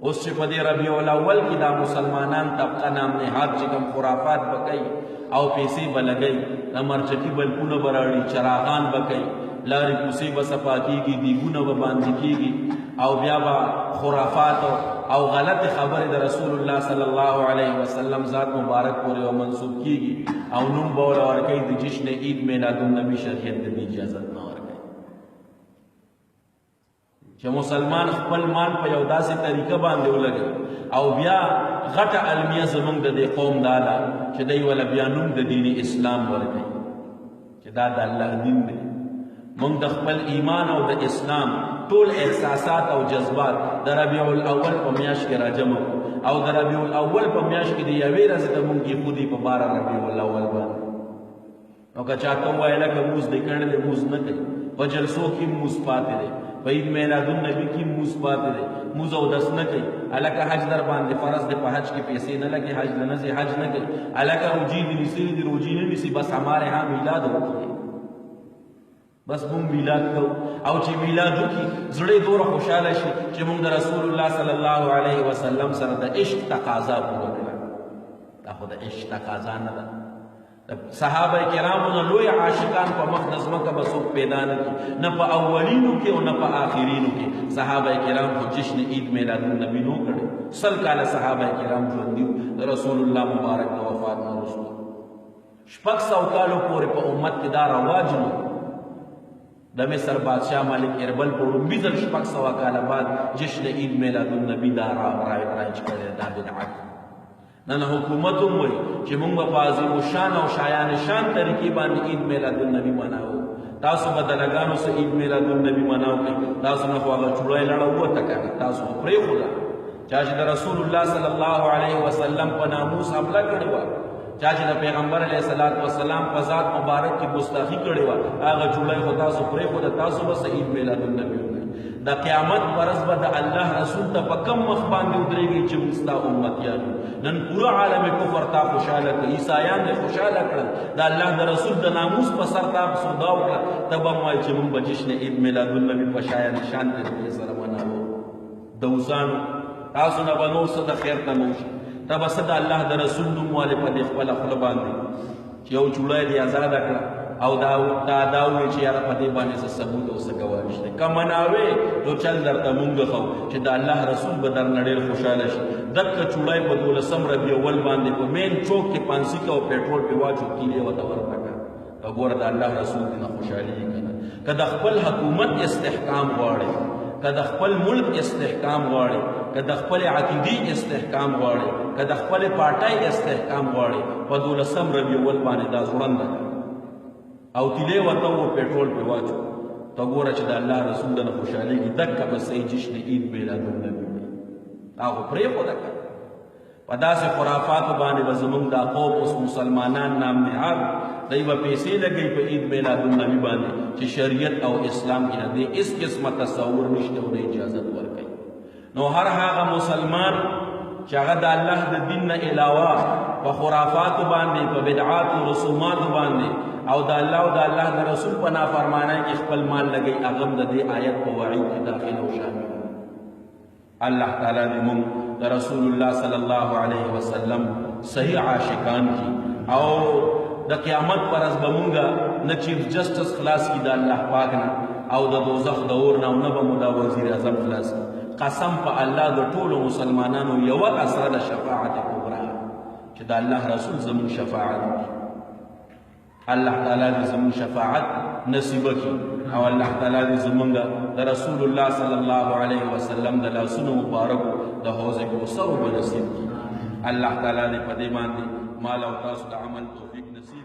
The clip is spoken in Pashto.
اوس چې په دې ربیع الاول کې دا مسلمانان طبقه نام نهاد چې کوم خرافات به کوي او پیسې به لګوي، د مرچکي بلپونه به راوړي، چراغان به کوي، لارې کوڅې به صفا کېږي، دیګونه به باندې کېږي، او بیا به خرافات او غلط خبرې د رسول الله صلی الله علیه وسلم ذات مبارک پورې منسوب کېږي، او نوم به ورته ورکوي د جشن عید میلاد النبي شریعت د دې اجازت نه ورکوي چې مسلمان خپل مال په یو داسې طریقه باندې ولګوي. او بیا غټه المیه زمونږ د دې قوم دا ده چې دی وله بیا نوم د دین اسلام ورکوي چې دا د الله دین دی. مونږ د خپل ایمان او د اسلام ټول احساسات او جذبات د ربیع الاول په میاشت کې راجمع او د ربیع الاول په میاشت کې د یوې ورځې ته مونږ ایښودي په 12 ربیع الاول باندې. نو که چاته ووایه لکه مونځ دې کړی دی، مونځ نه کوي، په جلسو کې مونځ پاتې دی، په عید میلاد النبي کې مونځ پاتې دی، مونځ اودس نه کوي، هلکه حج در باندې فرض دی، په حج کې پیسې نه لګي، حج نه ځي، حج نه کوي، هلکه روجي دې نیسلي دي، روجي نه نیسي، بس همارے یہاں میلاد وکړي، بس مونږ میلاد کوو. او چې میلاد وکړي زړه دوره خوشحاله شي چې مونږ د رسول الله صلی الله علیه وسلم سره د عشق تقاضا پوره کړه. دا خو د عشق تقاضا نه ده. صحابه کرامو نه لوی عاشقان په مخ د ځمکه به څوک پیدا نه کړي، نه په اولینو کې او نه په آخرینو کې. صحابه کرام خو جشن عید میلاد النبي نو کړی، 100 کاله صحابه کرام ژوندي وو د رسول الله مبارک د وفات نه وروسته. 600 کالو پورې په امت کې دا رواج نو. د مصر بادشاہ ملک اربل په وړومبي ځل 600 کاله بعد جشن عید میلاد النبي دا رایج کړی، دا بدعت. نن حکومت هم وایي چې موږ به په عظیم الشان او شایان شان طریقې باندې عید میلاد النبي مناوو. تاسو به دلګانو سه عید میلاد النبي مناو کوئ، تاسو نه خو هغه چوړی لړه ووته کنه، تاسو پرېښوده. چا چې د رسول الله صلی الله علیه وسلم په ناموس حمله کړې وه، چا چې د پیغمبر علیه الصلاۃ والسلام په ذات مبارک کې ګستاخي کړې وه، هغه چوړی خو تاسو پرېښوده، تاسو به سه عید میلاد النبي وکړئ. د قیامت ورځ به د الله رسول ته په کم مخ باندې ودرېږي چې موږ ستا امتیان یو. نن پوره عالم کفر تا خوشحاله کړه، عیسایان دې خوشحاله کړل، د الله د رسول د ناموس په سر تا سودا وکړه، ته به هم وایي چې موږ به جشن عید میلاد النبي په شایان شان طریقې سره مناوو. دوزانو تاسو نه به نور څه د خیر تمه وشي، ته به څه د الله د رسول نوم والې په دې خپله خوله باندې چې یو چوړی دې ازاده کړه او دا وایي چې یاره په دې باندې څه ثبوت او څه ګواه نشته. که مناوې نو چل درته مونږ ښو چې د الله رسول به درنه ډېر خوشحاله شي. دکه چوړی په 12 ربیع اول باندې په مین چوک کې پانسي کې او پېټرول پې واچو کیلې ورته ورته کړه. که ګوره د الله رسول دې نه خوشحالېږي که نه. که د خپل حکومت استحکام غواړې، که د خپل ملک استحکام غواړې، که د خپل عقیدې استحکام غواړې، که د خپل پارټۍ استحکام غواړې، په 12 ربیع اول باندې دا ځوړنده کړه او تیلې ورته و پېټرول پې واچو. ته ګوره چې د الله رسول نه خوشحالېږي، دکه به صحیح جشن عید میلاد النبي وي. هغه پرېښوده که په داسې خرافاتو باندې به زمونږ دا قوم اوس مسلمانان نام نهاد دی به پیسې لګوي په عید میلاد النبي باندې چې شریعت او اسلام کې نه دی هېڅ قسمه تصور نشته او نه اجازت ورکوي. نو هر هغه مسلمان چې هغه د الله د دین نه علاوه په خرافاتو باندې، په بدعاتو رسوماتو باندې او د الله او د الله د رسول په نافرمانۍ کې خپل مال لګوي، هغه هم د دې آیت په وعید کې داخل او شامل. الله تعالی دې موږ د رسول الله صلی الله علیه وسلم صحیح عاشقان کی او د قیامت پر ورځ به موږ نه چیف جسټس خلاص کی د الله پاک نه او د دوزخ د اور نه، او نه به مو د وزیر اعظم خلاص کی. قسم په الله د ټولو مسلمانانو یوه اثره د شفاعت کبرا چې د الله رسول زموږ شفاعت وکړي. الله تعالی دې زموږ شفاعت نصیب کړي او الله تعالی دې زموږ د رسول الله صلی الله علیه وسلم د لاسونو مبارکو د حوض کوثر به نصیب کړي. الله تعالی دې په دې باندې مال او تاسو د عمل توفیق نصیب